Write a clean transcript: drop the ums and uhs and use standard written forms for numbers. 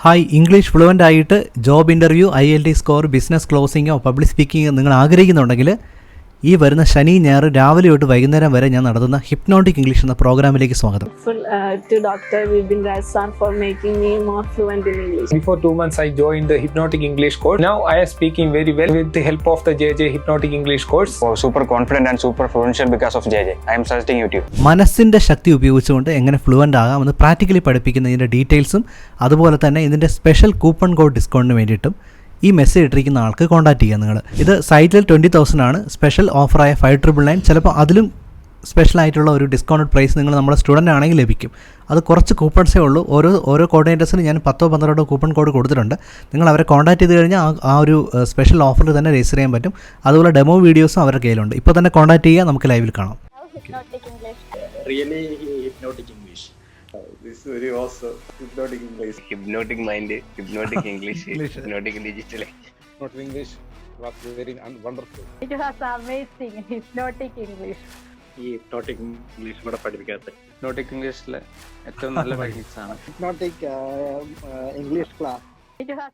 Hi, English fluent ആയിട്ട് job interview, IELTS score, business ക്ലോസിങ്ങോ public സ്പീക്കിങ്ങോ നിങ്ങൾ ആഗ്രഹിക്കുന്നുണ്ടെങ്കിൽ ഈ വരുന്ന ശനി ഞായർ രാവിലെ തൊട്ട് വൈകുന്നേരം വരെ ഞാൻ നടത്തുന്ന ഹിപ്നോട്ടിക് ഇംഗ്ലീഷ് എന്ന പ്രോഗ്രാമിലേക്ക് സ്വാഗതം. To Dr. Vipin Raj sir for making me more fluent in English. Before 2 months, I joined the Hypnotic English course. Now I am speaking very well with the help of the JJ Hypnotic English course. Super confident and super fluent because of JJ. I am searching YouTube. മനസ്സിൻ്റെ ശക്തി ഉപയോഗിച്ചുകൊണ്ട് എങ്ങനെ fluent ആകാമെന്ന് practically പഠിപ്പിക്കുന്നതിൻ്റെ ഡീറ്റെയിൽസും അതുപോലെ തന്നെ ഇതിൻ്റെ special coupon code ഡിസ്കൗണ്ടിന് വേണ്ടിയിട്ടും ഈ message ഇട്ടിരിക്കുന്ന ആൾക്ക് കോൺടാക്ട് ചെയ്യുക. നിങ്ങൾ ഇത് സൈറ്റിൽ 20,000 ആണ്, സ്പെഷ്യൽ ഓഫറായ 5,999, ചിലപ്പോൾ അതിലും സ്പെഷ്യൽ ആയിട്ടുള്ള ഒരു ഡിസ്കൗണ്ടഡ് പ്രൈസ് നിങ്ങൾ നമ്മുടെ സ്റ്റുഡൻ്റ് ആണെങ്കിൽ ലഭിക്കും. അത് കുറച്ച് കൂപ്പൺസേ ഉള്ളൂ. ഓരോ കോർഡിനേറ്റേഴ്സിന് ഞാൻ 10-12 കൂപ്പൺ കോഡ് കൊടുത്തിട്ടുണ്ട്. നിങ്ങൾ അവരെ കോൺടാക്ട് ചെയ്ത് കഴിഞ്ഞാൽ ആ ഒരു സ്പെഷ്യൽ ഓഫറിൽ തന്നെ രജിസ്റ്റർ ചെയ്യാൻ പറ്റും. അതുപോലെ ഡെമോ വീഡിയോസും അവരുടെ കയ്യിലുണ്ട്. ഇപ്പോൾ തന്നെ കോൺടാക്ട് ചെയ്യുക, നമുക്ക് ലൈവിൽ കാണാം. Really hypnotic English. This is very awesome. Hypnotic English. Hypnotic mind, hypnotic English, hypnotic digital. Hypnotic English was very wonderful. It was amazing. Hypnotic English. ഈ ഹിപ്നോട്ടിക് ഇംഗ്ലീഷ് കൂടെ പഠിപ്പിക്കാത്ത ഹിപ്നോട്ടിക് ഇംഗ്ലീഷിലെ ഏറ്റവും നല്ല ടെക്നിക്സ് ആണ് Hypnotic English class. It was